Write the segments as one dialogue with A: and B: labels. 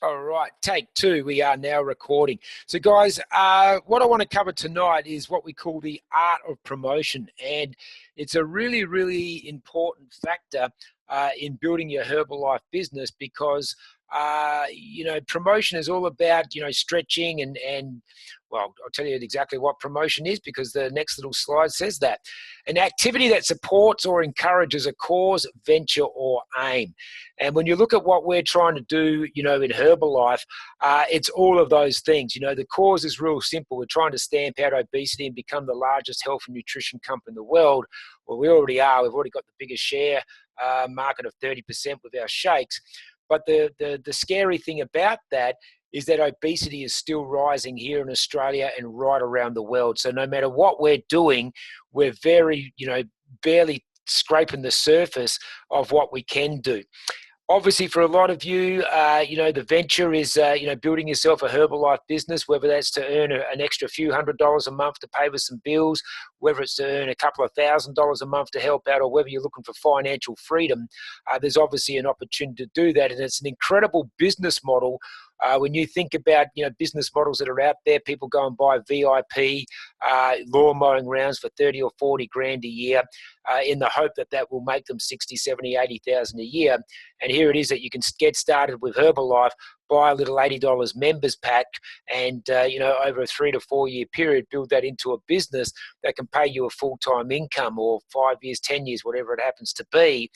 A: All right, take two. We are now recording. So, guys, what I want to cover tonight is what we call the art of promotion. And it's a really, really important factor in building your Herbalife business because, promotion is all about, stretching and well, I'll tell you exactly what promotion is because the next little slide says that. An activity that supports or encourages a cause, venture, or aim. And when you look at what we're trying to do, in Herbalife, it's all of those things. The cause is real simple. We're trying to stamp out obesity and become the largest health and nutrition company in the world. Well, we already are. We've already got the biggest share market of 30% with our shakes. But the scary thing about that is that obesity is still rising here in Australia and right around the world. So no matter what we're doing, we're very, barely scraping the surface of what we can do. Obviously, for a lot of you, the venture is, building yourself a Herbalife business, whether that's to earn an extra few $100s a month to pay with some bills, whether it's to earn a couple of $1,000s a month to help out, or whether you're looking for financial freedom. There's obviously an opportunity to do that, and it's an incredible business model. When you think about business models that are out there, people go and buy VIP lawn mowing rounds for 30 or 40 grand a year in the hope that that will make them 60, 70, 80,000 a year. And here it is that you can get started with Herbalife, buy a little $80 members pack, and over a 3 to 4 year period, build that into a business that can pay you a full-time income, or 5 years, 10 years, whatever it happens to be.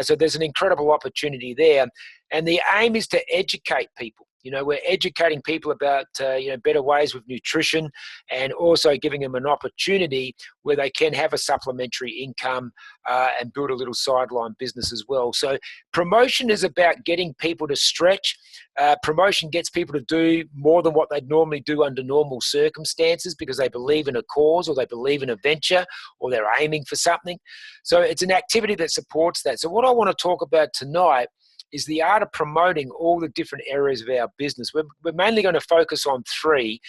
A: So there's an incredible opportunity there. And the aim is to educate people. We're educating people about, better ways with nutrition, and also giving them an opportunity where they can have a supplementary income and build a little sideline business as well. So promotion is about getting people to stretch. Promotion gets people to do more than what they'd normally do under normal circumstances because they believe in a cause, or they believe in a venture, or they're aiming for something. So it's an activity that supports that. So what I want to talk about tonight is the art of promoting all the different areas of our business. We're mainly going to focus on three,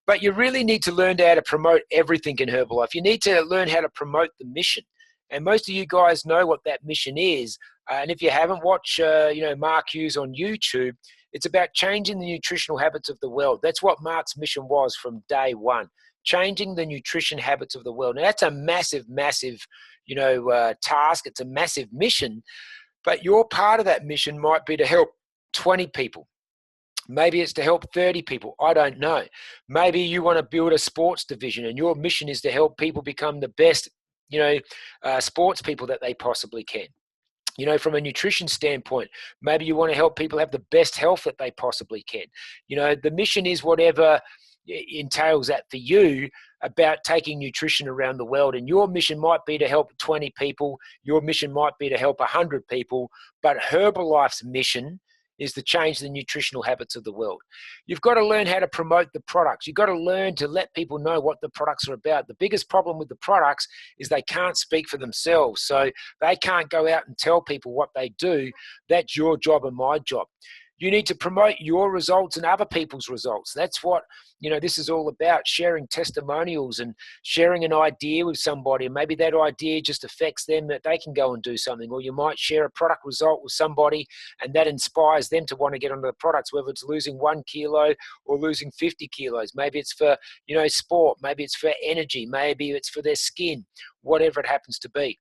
A: but you really need to learn how to promote everything in Herbalife. You need to learn how to promote the mission. And most of you guys know what that mission is. And if you haven't, watch Mark Hughes on YouTube. It's about changing the nutritional habits of the world. That's what Mark's mission was from day one, changing the nutrition habits of the world. Now, that's a massive, massive, task. It's a massive mission. But your part of that mission might be to help 20 people. Maybe it's to help 30 people. I don't know. Maybe you want to build a sports division and your mission is to help people become the best, sports people that they possibly can. From a nutrition standpoint, maybe you want to help people have the best health that they possibly can. The mission is whatever entails that for you, about taking nutrition around the world. And your mission might be to help 20 people. Your mission might be to help 100 people. But Herbalife's mission is to change the nutritional habits of the world. You've got to learn how to promote the products. You've got to learn to let people know what the products are about. The biggest problem with the products is they can't speak for themselves. So they can't go out and tell people what they do. That's your job and my job. You need to promote your results and other people's results. That's what, this is all about, sharing testimonials and sharing an idea with somebody. And maybe that idea just affects them that they can go and do something. Or you might share a product result with somebody and that inspires them to want to get onto the products, whether it's losing 1 kilo or losing 50 kilos. Maybe it's for, sport. Maybe it's for energy. Maybe it's for their skin, whatever it happens to be.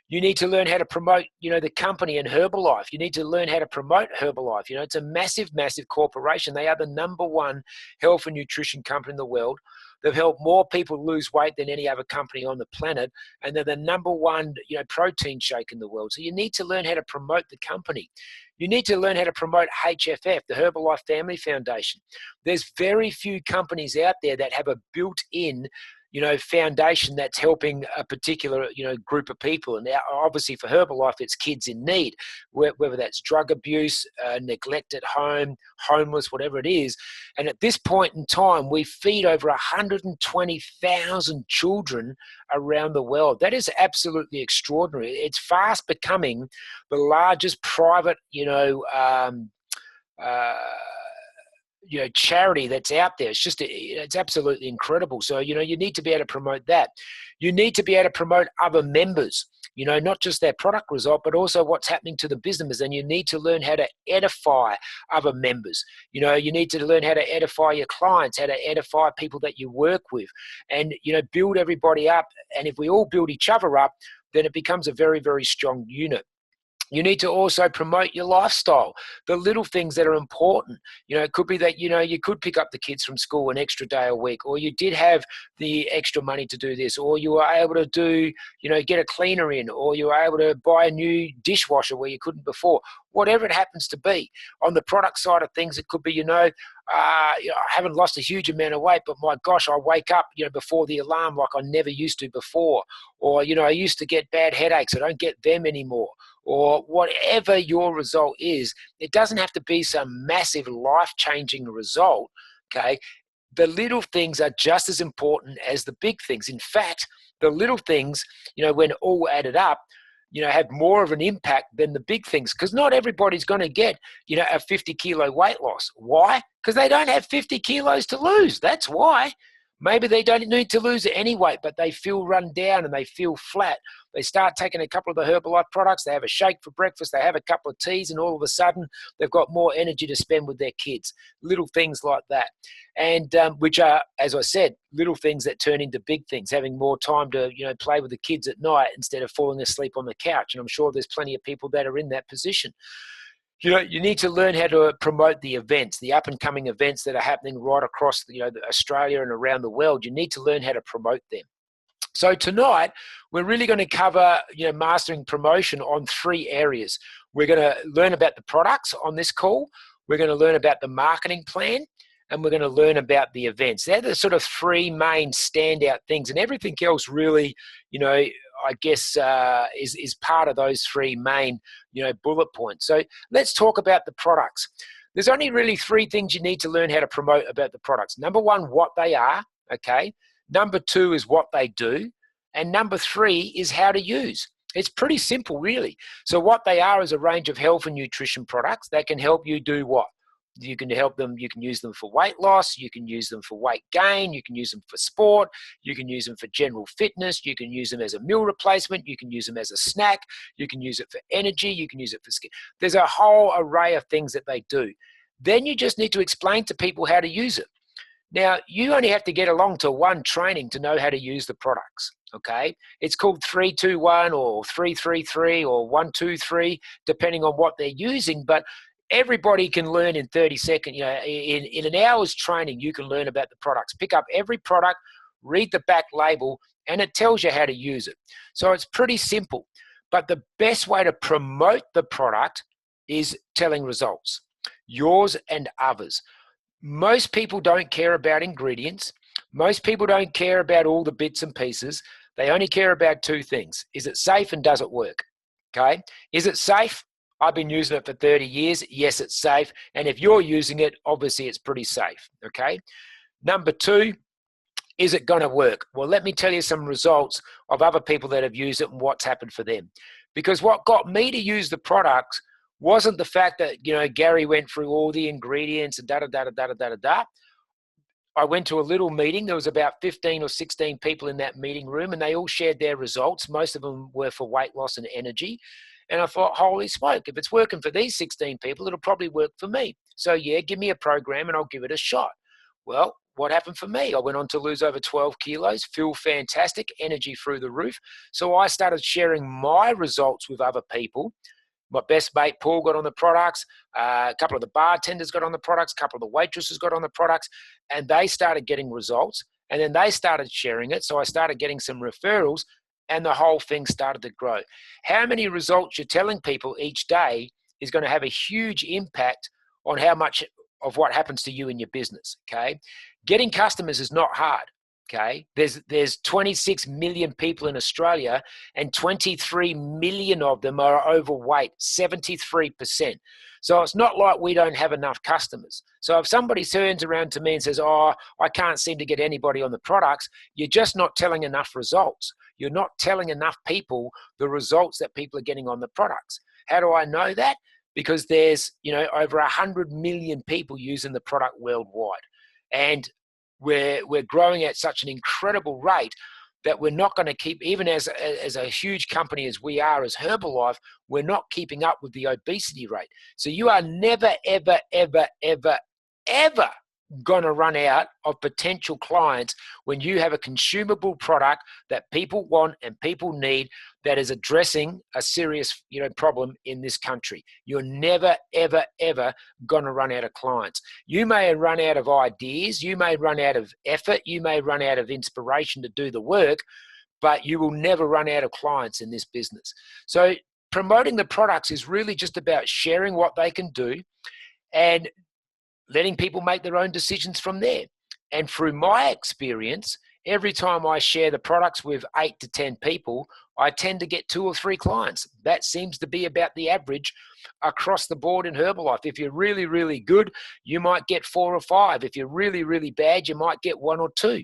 A: You need to learn how to promote, the company and Herbalife. You need to learn how to promote Herbalife. It's a massive, massive corporation. They are the #1 health and nutrition company in the world. They've helped more people lose weight than any other company on the planet. And they're the #1, protein shake in the world. So you need to learn how to promote the company. You need to learn how to promote HFF, the Herbalife Family Foundation. There's very few companies out there that have a built-in foundation that's helping a particular, group of people. And obviously for Herbalife, it's kids in need, whether that's drug abuse, neglect at home, homeless, whatever it is. And at this point in time, we feed over 120,000 children around the world. That is absolutely extraordinary. It's fast becoming the largest private, charity that's out there. It's absolutely incredible. So, you need to be able to promote that. You need to be able to promote other members. you know, not just their product result, but also what's happening to the business. And you need to learn how to edify other members. You know, you need to learn how to edify your clients, how to edify people that you work with, and, you know, build everybody up. And if we all build each other up, then it becomes a very, very strong unit. You need to also promote your lifestyle, the little things that are important. You know, it could be that, you know, you could pick up the kids from school an extra day a week, or you did have the extra money to do this, or you were able to do, you know, get a cleaner in, or you were able to buy a new dishwasher where you couldn't before. Whatever it happens to be. On the product side of things, it could be, you know, I haven't lost a huge amount of weight, but my gosh, I wake up, you know, before the alarm like I never used to before. Or, you know, I used to get bad headaches. I don't get them anymore. Or whatever your result is, it doesn't have to be some massive life-changing result, okay? The little things are just as important as the big things. In fact, the little things, you know, when all added up, you know, have more of an impact than the big things, because not everybody's going to get, you know, a 50-kilo weight loss. Why? Because they don't have 50 kilos to lose. That's why. Maybe they don't need to lose any weight, but they feel run down and they feel flat. They start taking a couple of the Herbalife products, they have a shake for breakfast, they have a couple of teas, and all of a sudden they've got more energy to spend with their kids. Little things like that. And which are, as I said, little things that turn into big things, having more time to, you know, play with the kids at night instead of falling asleep on the couch. And I'm sure there's plenty of people that are in that position. You know, you need to learn how to promote the events, the up-and-coming events that are happening right across, you know, Australia and around the world. You need to learn how to promote them. So tonight, we're really going to cover, you know, mastering promotion on 3 areas. We're going to learn about the products on this call. We're going to learn about the marketing plan, and we're going to learn about the events. They're the sort of 3 main standout things, and everything else really, you know, I guess is part of those 3 main, you know, bullet points. So let's talk about the products. There's only really 3 things you need to learn how to promote about the products. Number 1, what they are, okay? Number 2 is what they do. And number 3 is how to use. It's pretty simple, really. So what they are is a range of health and nutrition products that can help you do what? You can help them, you can use them for weight loss, you can use them for weight gain, you can use them for sport, you can use them for general fitness, you can use them as a meal replacement, you can use them as a snack, you can use it for energy, you can use it for skin. There's a whole array of things that they do. Then you just need to explain to people how to use it. Now, you only have to get along to 1 training to know how to use the products, okay? It's called 3-2-1 or 3-3-3 or 1-2-3, depending on what they're using, but everybody can learn in 30 seconds. You know, in an hour's training, you can learn about the products. Pick up every product, read the back label, and it tells you how to use it. So it's pretty simple. But the best way to promote the product is telling results, yours and others. Most people don't care about ingredients. Most people don't care about all the bits and pieces. They only care about 2 things. Is it safe and does it work? Okay. Is it safe? I've been using it for 30 years. Yes, it's safe. And if you're using it, obviously it's pretty safe. Okay. Number 2, is it going to work? Well, let me tell you some results of other people that have used it and what's happened for them. Because what got me to use the product wasn't the fact that, you know, Gary went through all the ingredients and da-da-da-da-da-da-da-da. I went to a little meeting. There was about 15 or 16 people in that meeting room, and they all shared their results. Most of them were for weight loss and energy. And I thought, holy smoke, if it's working for these 16 people, it'll probably work for me. So yeah, give me a program and I'll give it a shot. Well, what happened for me? I went on to lose over 12 kilos, feel fantastic, energy through the roof. So I started sharing my results with other people. My best mate, Paul, got on the products. A couple of the bartenders got on the products. A couple of the waitresses got on the products. And they started getting results. And then they started sharing it. So I started getting some referrals. And the whole thing started to grow. How many results you're telling people each day is going to have a huge impact on how much of what happens to you in your business, okay? Getting customers is not hard. Okay, there's 26 million people in Australia and 23 million of them are overweight, 73%. So it's not like we don't have enough customers. So if somebody turns around to me and says, oh, I can't seem to get anybody on the products, you're just not telling enough results. You're not telling enough people the results that people are getting on the products. How do I know that? Because there's, you know, over 100 million people using the product worldwide. And we're growing at such an incredible rate that we're not going to keep, even as a huge company as we are as Herbalife, we're not keeping up with the obesity rate. So you are never, ever, ever, ever, ever going to run out of potential clients when you have a consumable product that people want and people need that is addressing a serious problem in this country. You're never, ever, ever going to run out of clients. You may run out of ideas, you may run out of effort, you may run out of inspiration to do the work, but you will never run out of clients in this business. So promoting the products is really just about sharing what they can do and letting people make their own decisions from there. And through my experience, every time I share the products with 8 to 10 people, I tend to get 2 or 3 clients. That seems to be about the average across the board in Herbalife. If you're really, really good, you might get 4 or 5. If you're really, really bad, you might get 1 or 2.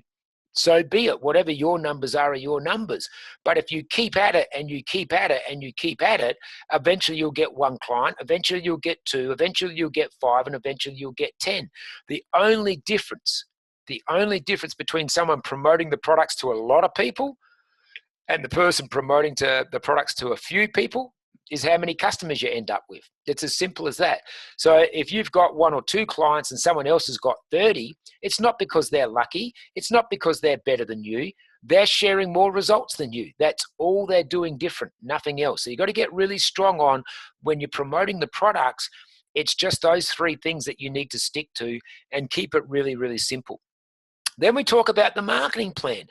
A: So be it. Whatever your numbers are your numbers. But if you keep at it and you keep at it and you keep at it, eventually you'll get 1 client, eventually you'll get 2, eventually you'll get 5, and eventually you'll get 10. The only difference between someone promoting the products to a lot of people and the person promoting the products to a few people is how many customers you end up with. It's as simple as that. So if you've got 1 or 2 clients and someone else has got 30, it's not because they're lucky. It's not because they're better than you. They're sharing more results than you. That's all they're doing different, nothing else. So you've got to get really strong on when you're promoting the products. It's just those 3 things that you need to stick to and keep it really, really simple. Then we talk about the marketing plan.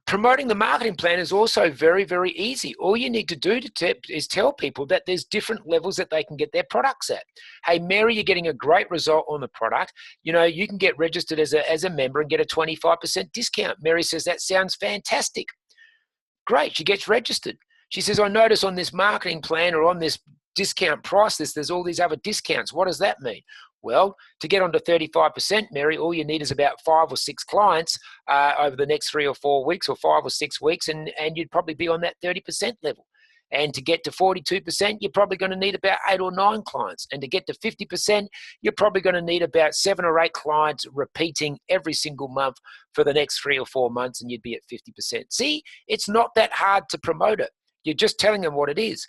A: Promoting the marketing plan is also very, very easy. All you need to do is tell people that there's different levels that they can get their products at. Hey, Mary, you're getting a great result on the product. You can get registered as a member and get a 25% discount. Mary says, that sounds fantastic. Great, she gets registered. She says, I notice on this marketing plan or on this discount price list, there's all these other discounts. What does that mean? Well, to get onto 35%, Mary, all you need is about 5 or 6 clients over the next 3 or 4 weeks or 5 or 6 weeks, and you'd probably be on that 30% level. And to get to 42%, you're probably going to need about 8 or 9 clients. And to get to 50%, you're probably going to need about 7 or 8 clients repeating every single month for the next 3 or 4 months, and you'd be at 50%. See, it's not that hard to promote it. You're just telling them what it is.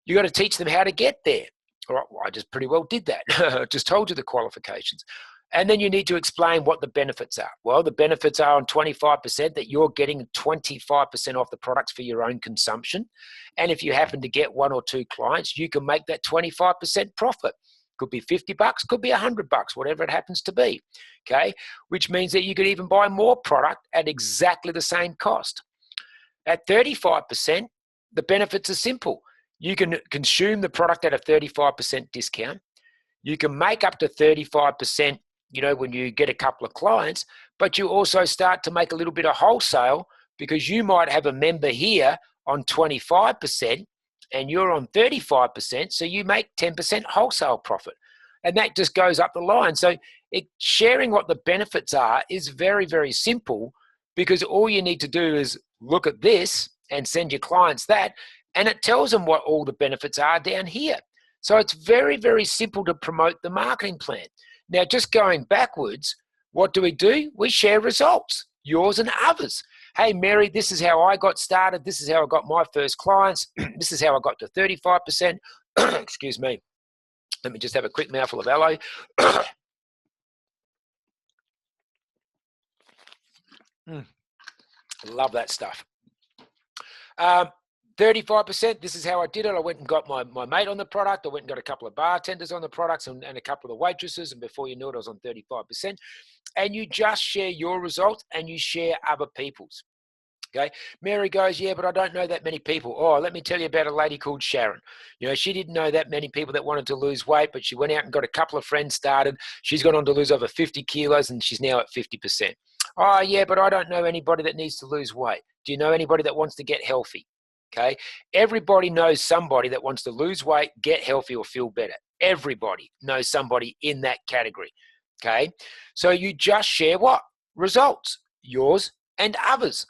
A: You got to teach them how to get there. All right, well, I just pretty well did that. Just told you the qualifications. And then you need to explain what the benefits are. Well, the benefits are on 25% that you're getting 25% off the products for your own consumption. And if you happen to get 1 or 2 clients, you can make that 25% profit. Could be $50, could be $100, whatever it happens to be. Okay, which means that you could even buy more product at exactly the same cost. At 35%, the benefits are simple. You can consume the product at a 35% discount. You can make up to 35%, when you get a couple of clients, but you also start to make a little bit of wholesale because you might have a member here on 25% and you're on 35%, so you make 10% wholesale profit. And that just goes up the line. So sharing what the benefits are is very, very simple because all you need to do is look at this and send your clients that, and it tells them what all the benefits are down here. So it's very, very simple to promote the marketing plan. Now, just going backwards, what do? We share results, yours and others. Hey, Mary, this is how I got started. This is how I got my first clients. This is how I got to 35%. Excuse me. Let me just have a quick mouthful of aloe. Love that stuff. 35%, this is how I did it. I went and got my mate on the product. I went and got a couple of bartenders on the products and a couple of the waitresses. And before you knew it, I was on 35%. And you just share your results and you share other people's. Okay. Mary goes, yeah, but I don't know that many people. Oh, let me tell you about a lady called Sharon. She didn't know that many people that wanted to lose weight, but she went out and got a couple of friends started. She's gone on to lose over 50 kilos and she's now at 50%. Oh, yeah, but I don't know anybody that needs to lose weight. Do you know anybody that wants to get healthy? Okay. Everybody knows somebody that wants to lose weight, get healthy, or feel better. Everybody knows somebody in that category. Okay. So you just share what? Results, yours and others.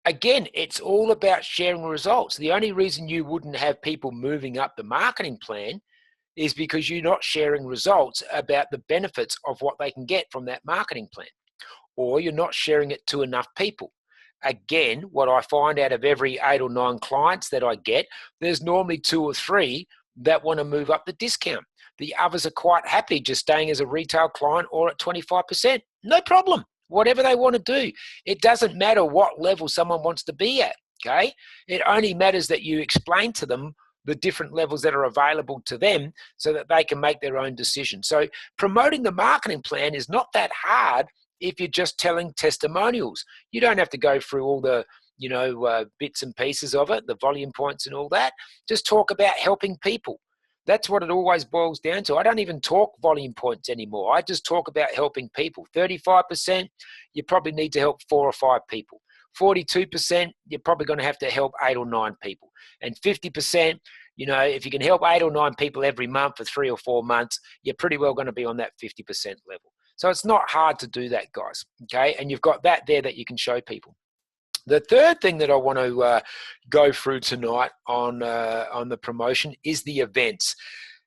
A: Again, it's all about sharing results. The only reason you wouldn't have people moving up the marketing plan is because you're not sharing results about the benefits of what they can get from that marketing plan, or you're not sharing it to enough people. again, what I find out of every 8 or 9 clients that I get, there's normally 2 or 3 that want to move up the discount. The others are quite happy just staying as a retail client or at 25%. No problem. Whatever they want to do. It doesn't matter what level someone wants to be at, okay? It only matters that you explain to them the different levels that are available to them so that they can make their own decision. So promoting the marketing plan is not that hard if you're just telling testimonials. You don't have to go through all the bits and pieces of it, the volume points and all that. Just talk about helping people. That's what it always boils down to. I don't even talk volume points anymore. I just talk about helping people. 35%, you probably need to help 4 or 5 people. 42%, you're probably going to have to help 8 or 9 people. And 50%, if you can help 8 or 9 people every month for 3 or 4 months, you're pretty well going to be on that 50% level. So it's not hard to do that, guys, okay? And you've got that there that you can show people. The third thing that I want to go through tonight on the promotion is the events.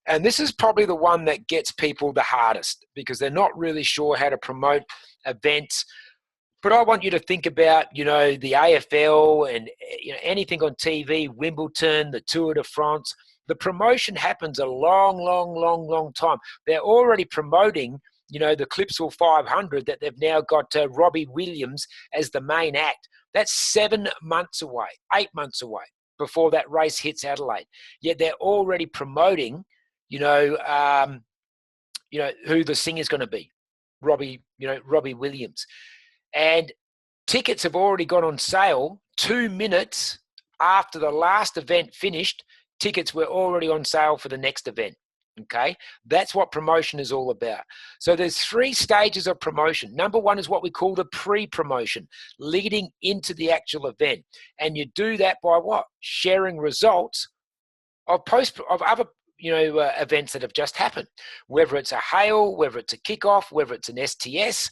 A: And this is probably the one that gets people the hardest because they're not really sure how to promote events. But I want you to think about, the AFL and anything on TV, Wimbledon, the Tour de France. The promotion happens a long time. They're already promoting, the Clipsal 500 that they've now got Robbie Williams as the main act. That's 7 months away, 8 months away before that race hits Adelaide. Yet they're already promoting, who the singer's going to be, Robbie Williams. And tickets have already gone on sale 2 minutes after the last event finished. Tickets were already on sale for the next event. Okay, that's what promotion is all about. So there's 3 stages of promotion. Number 1 is what we call the pre-promotion, leading into the actual event. And you do that by what? Sharing results of other events that have just happened, whether it's a hail, whether it's a kickoff, whether it's an STS,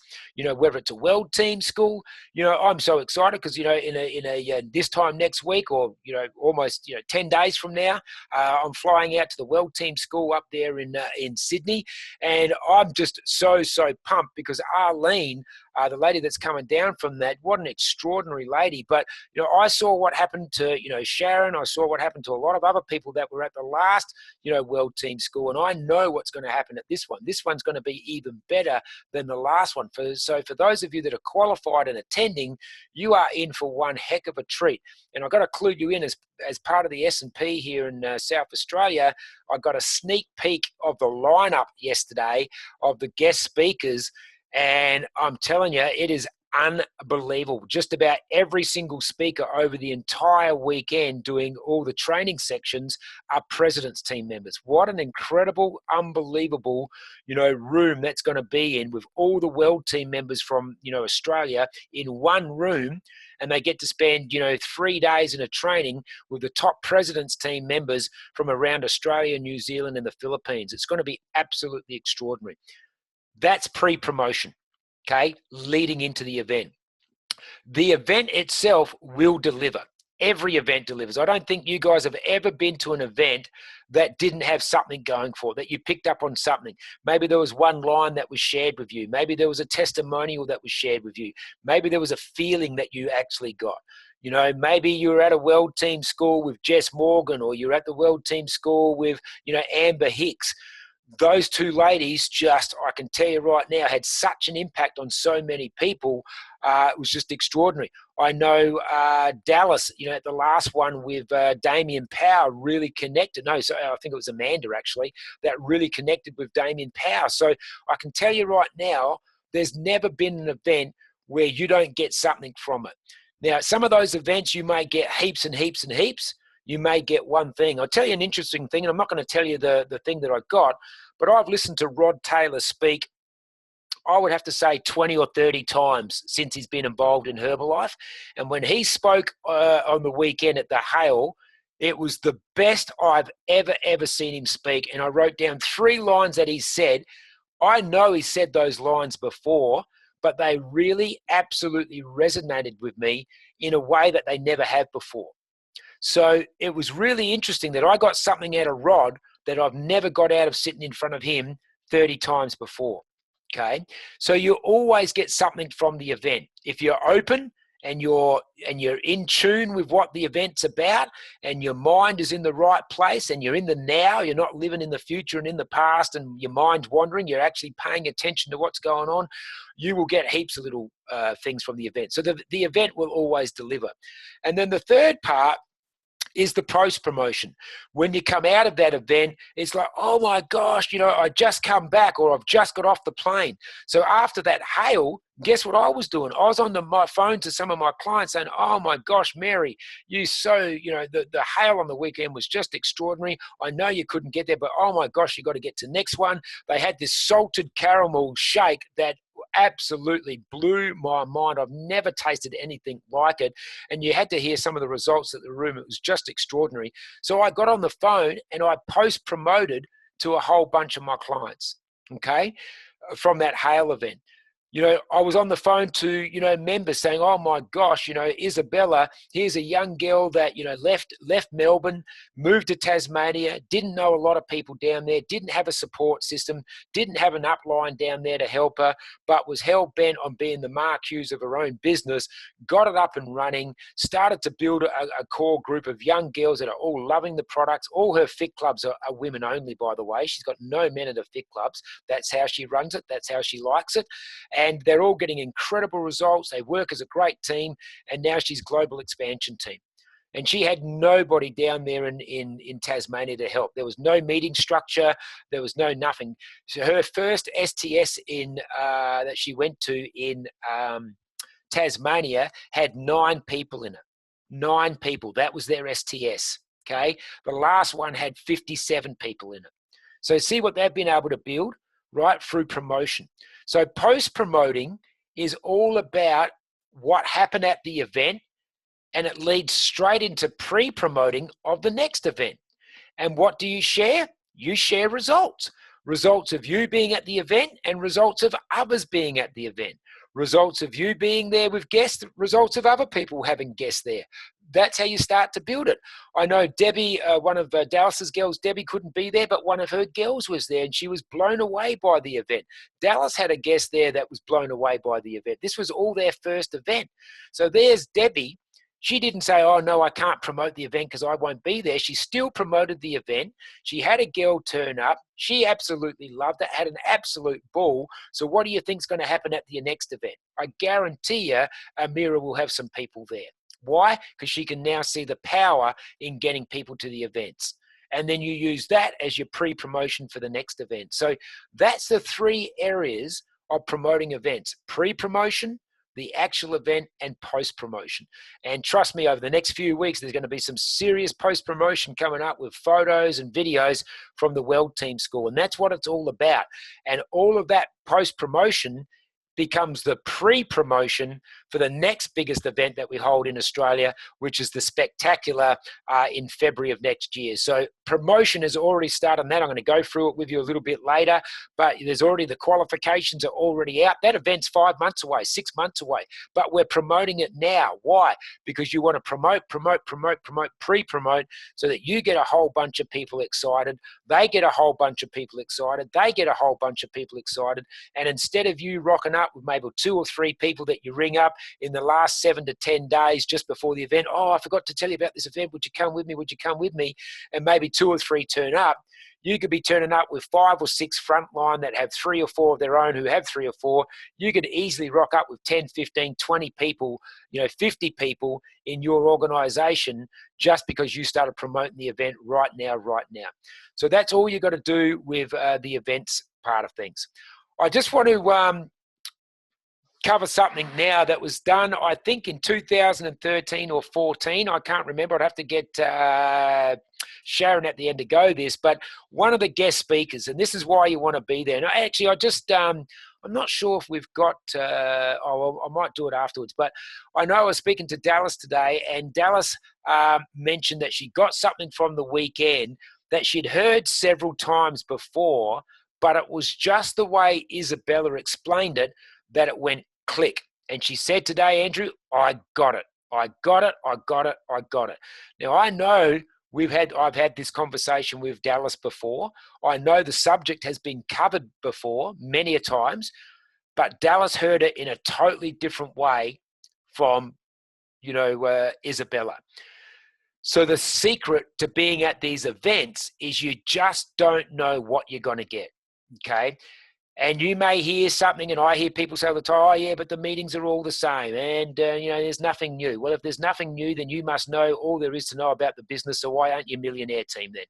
A: whether it's a world team school. I'm so excited because in this time next week or almost 10 days from now, I'm flying out to the world team school up there in Sydney, and I'm just so pumped because Arlene, the lady that's coming down from that, what an extraordinary lady. But I saw what happened to Sharon. I saw what happened to a lot of other people that were at the last world team school, and I know what's going to happen at this one. This one's going to be even better than the last one. So for those of you that are qualified and attending, you are in for one heck of a treat. And I've got to clue you in as part of the S&P here in South Australia. I got a sneak peek of the lineup yesterday of the guest speakers. And I'm telling you, it is unbelievable. Just about every single speaker over the entire weekend doing all the training sections are President's team members. What an incredible, unbelievable, room that's going to be in with all the world team members from, Australia in one room. And they get to spend, 3 days in a training with the top President's team members from around Australia, New Zealand, and the Philippines. It's going to be absolutely extraordinary. That's pre-promotion, okay, leading into the event. The event itself will deliver. Every event delivers. I don't think you guys have ever been to an event that didn't have something going for it, that you picked up on something. Maybe there was one line that was shared with you. Maybe there was a testimonial that was shared with you. Maybe there was a feeling that you actually got. Maybe you were at a world team school with Jess Morgan, or you're at the world team school with, Amber Hicks. Those 2 ladies just, I can tell you right now, had such an impact on so many people. It was just extraordinary. I know Dallas, at the last one with Damien Power really connected. No, so I think it was Amanda actually that really connected with Damien Power. So I can tell you right now, there's never been an event where you don't get something from it. Now, some of those events you may get heaps and heaps and heaps. You may get one thing. I'll tell you an interesting thing, and I'm not going to tell you the thing that I got, but I've listened to Rod Taylor speak, I would have to say 20 or 30 times since he's been involved in Herbalife. And when he spoke on the weekend at the Hale, it was the best I've ever seen him speak. And I wrote down 3 lines that he said. I know he said those lines before, but they really absolutely resonated with me in a way that they never have before. So it was really interesting that I got something out of Rod that I've never got out of sitting in front of him 30 times before, okay? So you always get something from the event. If you're open and you're in tune with what the event's about, and your mind is in the right place, and you're in the now, you're not living in the future and in the past and your mind's wandering, you're actually paying attention to what's going on, you will get heaps of little things from the event. So the event will always deliver. And then the third part is the post promotion. When you come out of that event, it's like, oh my gosh, I just come back, or I've just got off the plane. So after that hail, guess what I was doing? I was on my phone to some of my clients saying, oh my gosh, Mary, the hail on the weekend was just extraordinary. I know you couldn't get there, but oh my gosh, you got to get to the next one. They had this salted caramel shake that absolutely blew my mind. I've never tasted anything like it. And you had to hear some of the results at the room. It was just extraordinary. So I got on the phone and I post-promoted to a whole bunch of my clients, okay, from that hail event. I was on the phone to, members saying, oh my gosh, Isabella, here's a young girl that, left Melbourne, moved to Tasmania, didn't know a lot of people down there, didn't have a support system, didn't have an upline down there to help her, but was hell-bent on being the Mark Hughes of her own business, got it up and running, started to build a core group of young girls that are all loving the products. All her fit clubs are women only, by the way. She's got no men at her fit clubs. That's how she runs it. That's how she likes it. And they're all getting incredible results. They work as a great team, and now she's global expansion team. And she had nobody down there in Tasmania to help. There was no meeting structure. There was no nothing. So her first STS that she went to in Tasmania had 9 people in it. 9 people. That was their STS. Okay. The last one had 57 people in it. So see what they've been able to build, right, through promotion. So post-promoting is all about what happened at the event, and it leads straight into pre-promoting of the next event. And what do you share? You share results. Results of you being at the event and results of others being at the event. Results of you being there with guests, results of other people having guests there. That's how you start to build it. I know Debbie, one of Dallas's girls, Debbie couldn't be there, but one of her girls was there and she was blown away by the event. Dallas had a guest there that was blown away by the event. This was all their first event. So there's Debbie. She didn't say, oh, no, I can't promote the event because I won't be there. She still promoted the event. She had a girl turn up. She absolutely loved it, had an absolute ball. So what do you think is going to happen at the next event? I guarantee you Amira will have some people there. Why? Because she can now see the power in getting people to the events. And then you use that as your pre-promotion for the next event. So that's the 3 areas of promoting events: pre-promotion, the actual event, and post-promotion. And trust me, over the next few weeks, there's going to be some serious post-promotion coming up with photos and videos from the Weld Team School. And that's what it's all about. And all of that post-promotion becomes the pre-promotion for the next biggest event that we hold in Australia, which is the Spectacular in February of next year. So promotion has already started on that. I'm going to go through it with you a little bit later, but there's already, the qualifications are already out. That event's 5 months away, 6 months away, but we're promoting it now. Why? Because you want to promote, pre-promote, so that you get a whole bunch of people excited. They get a whole bunch of people excited. They get a whole bunch of people excited. And instead of you rocking up with maybe 2 or 3 people that you ring up in the last 7 to 10 days just before the event, oh, I forgot to tell you about this event. Would you come with me? Would you come with me? And maybe 2 or 3 turn up. You could be turning up with 5 or 6 frontline that have 3 or 4 of their own who have 3 or 4. You could easily rock up with 10, 15, 20 people, 50 people in your organization just because you started promoting the event right now. So that's all you got to do with the events part of things. I just want to cover something now that was done, I think, in 2013 or 14. I can't remember. I'd have to get Sharon at the end to go this. But one of the guest speakers, and this is why you want to be there. And actually, I'm not sure if we've got, I might do it afterwards. But I know I was speaking to Dallas today, and Dallas mentioned that she got something from the weekend that she'd heard several times before, but it was just the way Isabella explained it that it went click. And she said today, Andrew, I got it. Now, I know I've had this conversation with Dallas before. I know the subject has been covered before many a times, but Dallas heard it in a totally different way from Isabella. So the secret to being at these events is you just don't know what you're going to get, okay? And you may hear something, and I hear people say all the time, oh, yeah, but the meetings are all the same, and, there's nothing new. Well, if there's nothing new, then you must know all there is to know about the business, so why aren't you a millionaire team then?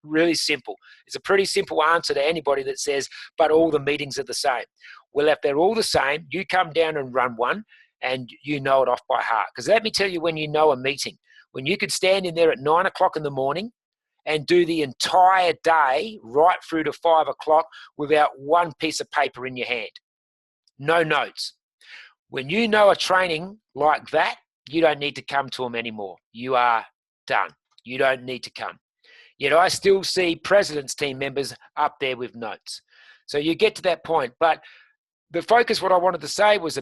A: Really simple. It's a pretty simple answer to anybody that says, but all the meetings are the same. Well, if they're all the same, you come down and run one, and you know it off by heart. Because let me tell you, when you know a meeting, when you could stand in there at 9 o'clock in the morning and do the entire day right through to 5 o'clock without one piece of paper in your hand, no notes. When you know a training like that, you don't need to come to them anymore. You are done. You don't need to come. Yet I still see president's team members up there with notes. So you get to that point. But the focus, what I wanted to say was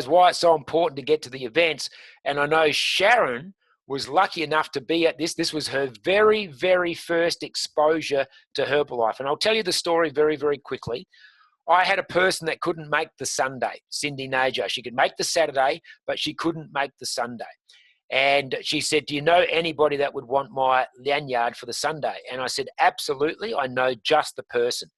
A: why it's so important to get to the events. And I know Sharon was lucky enough to be at this. This was her very, very first exposure to Herbalife. And I'll tell you the story very, very quickly. I had a person that couldn't make the Sunday, Cindy Najo. She could make the Saturday, but she couldn't make the Sunday. And she said, do you know anybody that would want my lanyard for the Sunday? And I said, absolutely. I know just the person.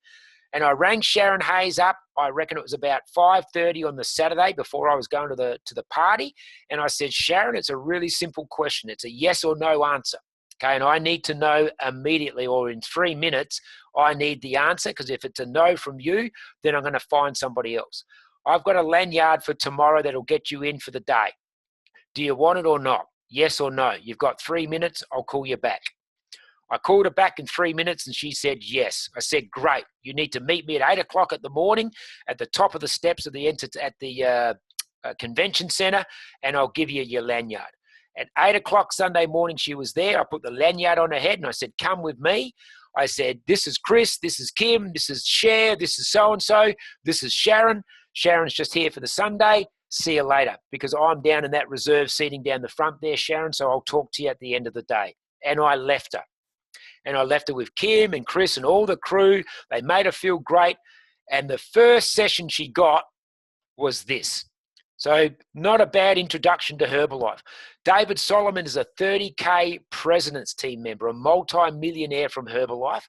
A: And I rang Sharon Hayes up. I reckon it was about 5:30 on the Saturday before I was going to the party. And I said, Sharon, it's a really simple question. It's a yes or no answer. Okay, and I need to know immediately, or in 3 minutes, I need the answer, because if it's a no from you, then I'm going to find somebody else. I've got a lanyard for tomorrow that'll get you in for the day. Do you want it or not? Yes or no? You've got 3 minutes. I'll call you back. I called her back in 3 minutes and she said yes. I said, great. You need to meet me at 8 o'clock in the morning at the top of the steps of the convention center, and I'll give you your lanyard. At 8 o'clock Sunday morning, she was there. I put the lanyard on her head and I said, come with me. I said, this is Chris, this is Kim, this is Cher, this is so-and-so, this is Sharon. Sharon's just here for the Sunday. See you later, because I'm down in that reserve seating down the front there, Sharon, so I'll talk to you at the end of the day. And I left her. And I left her with Kim and Chris and all the crew. They made her feel great. And the first session she got was this. So not a bad introduction to Herbalife. David Solomon is a 30K president's team member, a multi-millionaire from Herbalife.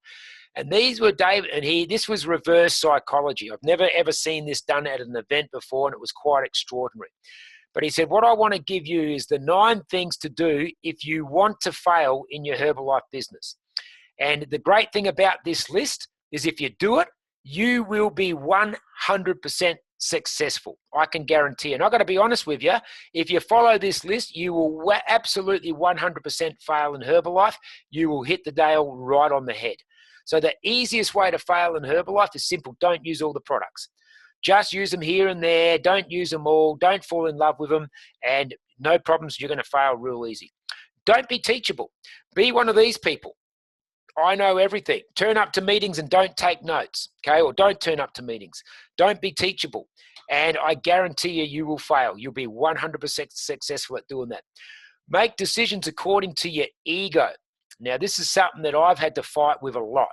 A: And these were David, and this was reverse psychology. I've never ever seen this done at an event before, and it was quite extraordinary. But he said, what I want to give you is the 9 things to do if you want to fail in your Herbalife business. And the great thing about this list is if you do it, you will be 100% successful. I can guarantee. And I've got to be honest with you, if you follow this list, you will absolutely 100% fail in Herbalife. You will hit the nail right on the head. So the easiest way to fail in Herbalife is simple. Don't use all the products. Just use them here and there. Don't use them all. Don't fall in love with them. And no problems. You're going to fail real easy. Don't be teachable. Be one of these people. I know everything. Turn up to meetings and don't take notes, okay? Or don't turn up to meetings. Don't be teachable. And I guarantee you, you will fail. You'll be 100% successful at doing that. Make decisions according to your ego. Now, this is something that I've had to fight with a lot,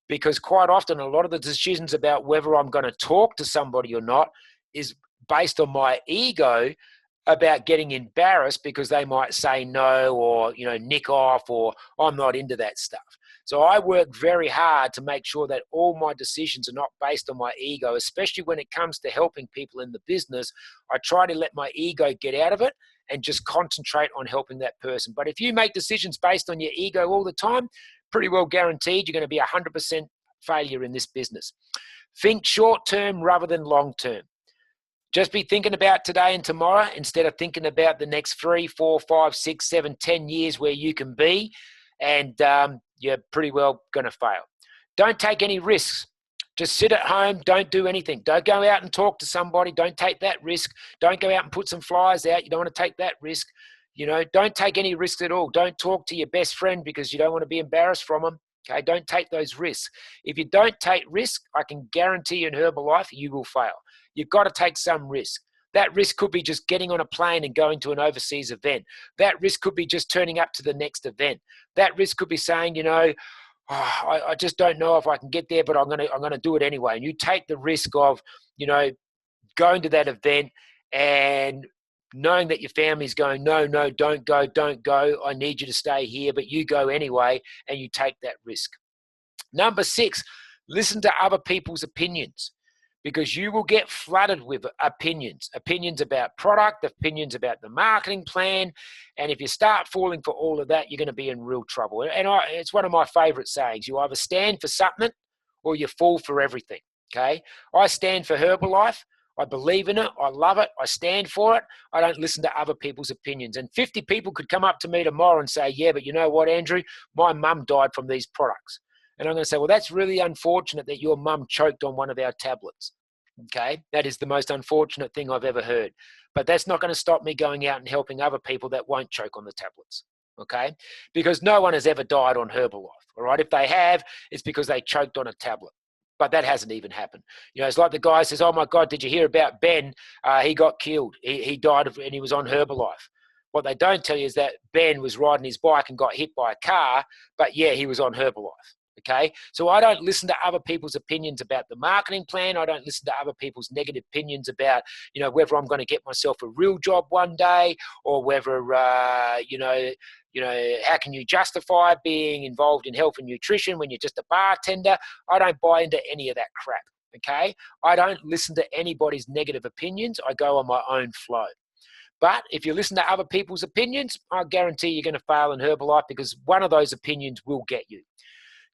A: because quite often a lot of the decisions about whether I'm going to talk to somebody or not is based on my ego, about getting embarrassed because they might say no, or nick off, or I'm not into that stuff. So I work very hard to make sure that all my decisions are not based on my ego, especially when it comes to helping people in the business. I try to let my ego get out of it and just concentrate on helping that person. But if you make decisions based on your ego all the time, pretty well guaranteed you're going to be 100% failure in this business. Think short term rather than long term. Just be thinking about today and tomorrow instead of thinking about the next 3, 4, 5, 6, 7, 10 years where you can be, and you're pretty well going to fail. Don't take any risks. Just sit at home. Don't do anything. Don't go out and talk to somebody. Don't take that risk. Don't go out and put some flyers out. You don't want to take that risk. Don't take any risks at all. Don't talk to your best friend because you don't want to be embarrassed from them. Okay, don't take those risks. If you don't take risk, I can guarantee you in Herbalife, you will fail. You've got to take some risk. That risk could be just getting on a plane and going to an overseas event. That risk could be just turning up to the next event. That risk could be saying, I just don't know if I can get there, but I'm gonna do it anyway. And you take the risk of, going to that event and knowing that your family's going, no, no, don't go, don't go. I need you to stay here, but you go anyway, and you take that risk. Number 6, listen to other people's opinions, because you will get flooded with opinions about product, opinions about the marketing plan. And if you start falling for all of that, you're going to be in real trouble. And it's one of my favorite sayings. You either stand for something or you fall for everything. Okay. I stand for Herbalife. I believe in it. I love it. I stand for it. I don't listen to other people's opinions. And 50 people could come up to me tomorrow and say, yeah, but you know what, Andrew, my mum died from these products. And I'm going to say, well, that's really unfortunate that your mum choked on one of our tablets. Okay, that is the most unfortunate thing I've ever heard. But that's not going to stop me going out and helping other people that won't choke on the tablets. Okay, because no one has ever died on Herbalife. All right, if they have, it's because they choked on a tablet. But that hasn't even happened. You know, it's like the guy says, oh my God, did you hear about Ben? He got killed. He died and he was on Herbalife. What they don't tell you is that Ben was riding his bike and got hit by a car, but yeah, he was on Herbalife. Okay, so I don't listen to other people's opinions about the marketing plan. I don't listen to other people's negative opinions about, you know, whether I'm going to get myself a real job one day, or whether, you know, how can you justify being involved in health and nutrition when you're just a bartender? I don't buy into any of that crap. Okay, I don't listen to anybody's negative opinions. I go on my own flow. But if you listen to other people's opinions, I guarantee you're going to fail in Herbalife, because one of those opinions will get you.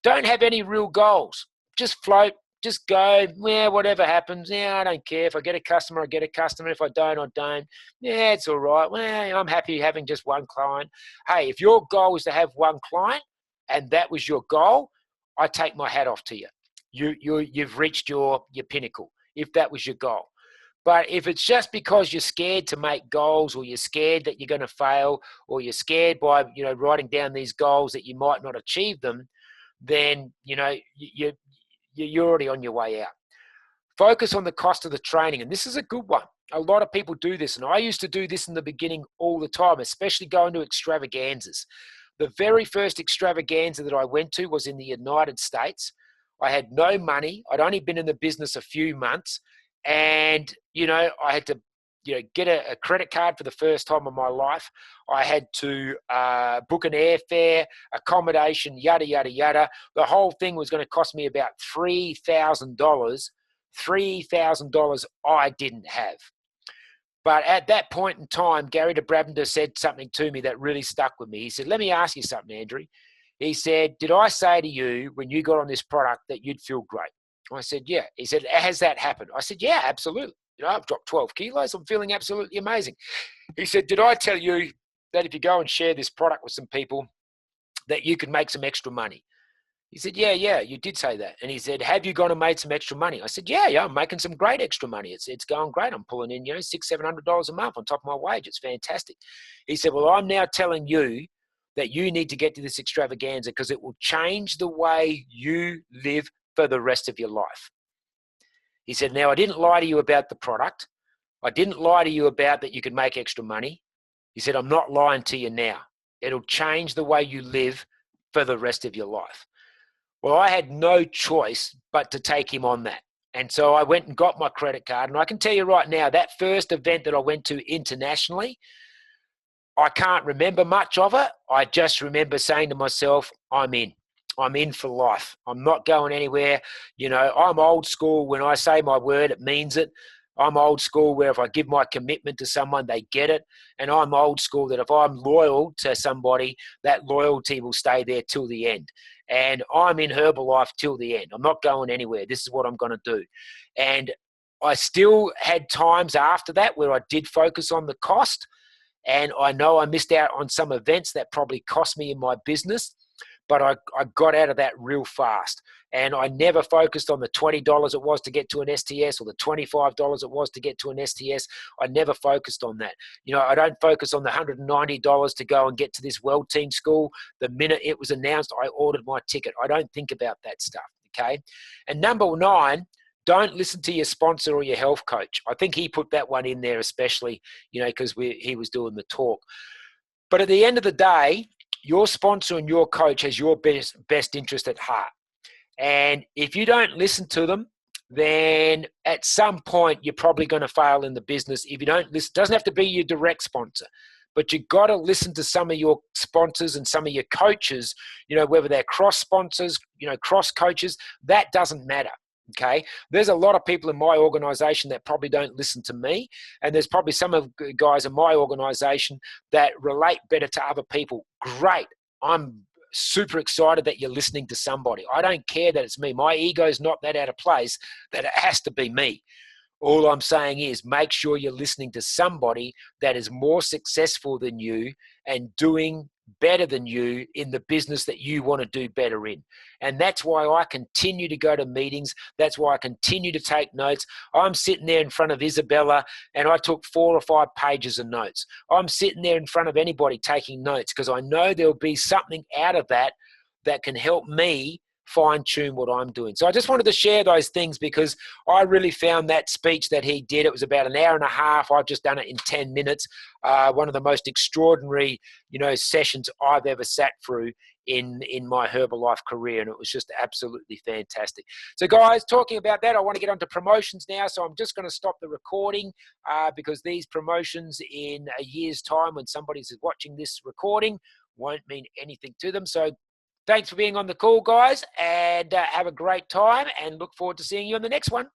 A: Don't have any real goals. Just float. Just go. Yeah, whatever happens. Yeah, I don't care. If I get a customer, I get a customer. If I don't, I don't. Yeah, it's all right. Well, I'm happy having just one client. Hey, if your goal is to have one client and that was your goal, I take my hat off to you. You've reached your pinnacle if that was your goal. But if it's just because you're scared to make goals, or you're scared that you're going to fail, or you're scared by, you know, writing down these goals that you might not achieve them, then, you know, you're already on your way out. Focus on the cost of the training. And this is a good one. A lot of people do this. And I used to do this in the beginning all the time, especially going to extravaganzas. The very first extravaganza that I went to was in the United States. I had no money. I'd only been in the business a few months. And, you know, I had to, you know, get a credit card for the first time in my life. I had to book an airfare, accommodation, yada, yada, yada. The whole thing was going to cost me about $3,000. $3,000 I didn't have. But at that point in time, Gary DeBravender said something to me that really stuck with me. He said, let me ask you something, Andrew. He said, did I say to you when you got on this product that you'd feel great? I said, yeah. He said, has that happened? I said, yeah, absolutely. You know, I've dropped 12 kilos. I'm feeling absolutely amazing. He said, did I tell you that if you go and share this product with some people that you can make some extra money? He said, yeah, you did say that. And he said, have you gone and made some extra money? I said, yeah, I'm making some great extra money. It's going great. I'm pulling in, you know, $600-700 a month on top of my wage. It's fantastic. He said, well, I'm now telling you that you need to get to this extravaganza, because it will change the way you live for the rest of your life. He said, now, I didn't lie to you about the product. I didn't lie to you about that you could make extra money. He said, I'm not lying to you now. It'll change the way you live for the rest of your life. Well, I had no choice but to take him on that. And so I went and got my credit card. And I can tell you right now, that first event that I went to internationally, I can't remember much of it. I just remember saying to myself, I'm in. I'm in for life. I'm not going anywhere. You know, I'm old school. When I say my word, it means it. I'm old school where if I give my commitment to someone, they get it. And I'm old school that if I'm loyal to somebody, that loyalty will stay there till the end. And I'm in Herbalife till the end. I'm not going anywhere. This is what I'm going to do. And I still had times after that where I did focus on the cost. And I know I missed out on some events that probably cost me in my business. But I got out of that real fast. And I never focused on the $20 it was to get to an STS, or the $25 it was to get to an STS. I never focused on that. You know, I don't focus on the $190 to go and get to this World Team School. The minute it was announced, I ordered my ticket. I don't think about that stuff, okay? And number 9, don't listen to your sponsor or your health coach. I think he put that one in there especially, you know, because he was doing the talk. But at the end of the day, your sponsor and your coach has your best interest at heart. And if you don't listen to them, then at some point you're probably going to fail in the business if you don't listen. It doesn't have to be your direct sponsor, but you've got to listen to some of your sponsors and some of your coaches, whether they're cross sponsors, cross coaches, that doesn't matter. Okay, there's a lot of people in my organization that probably don't listen to me, and there's probably some of the guys in my organization that relate better to other people. Great. I'm super excited that you're listening to somebody. I don't care that it's me. My ego's not that out of place that it has to be me. All I'm saying is make sure you're listening to somebody that is more successful than you and doing better than you in the business that you want to do better in. And that's why I continue to go to meetings. That's why I continue to take notes. I'm sitting there in front of Isabella and I took 4 or 5 pages of notes. I'm sitting there in front of anybody taking notes because I know there'll be something out of that that can help me fine-tune what I'm doing. So I just wanted to share those things because I really found that speech that he did, it was about an hour and a half. I've just done it in 10 minutes. One of the most extraordinary, sessions I've ever sat through in my Herbalife career, and it was just absolutely fantastic. So guys, talking about that, I want to get onto promotions now, so I'm just going to stop the recording because these promotions in a year's time when somebody's watching this recording won't mean anything to them. So thanks for being on the call, guys, and have a great time and look forward to seeing you on the next one.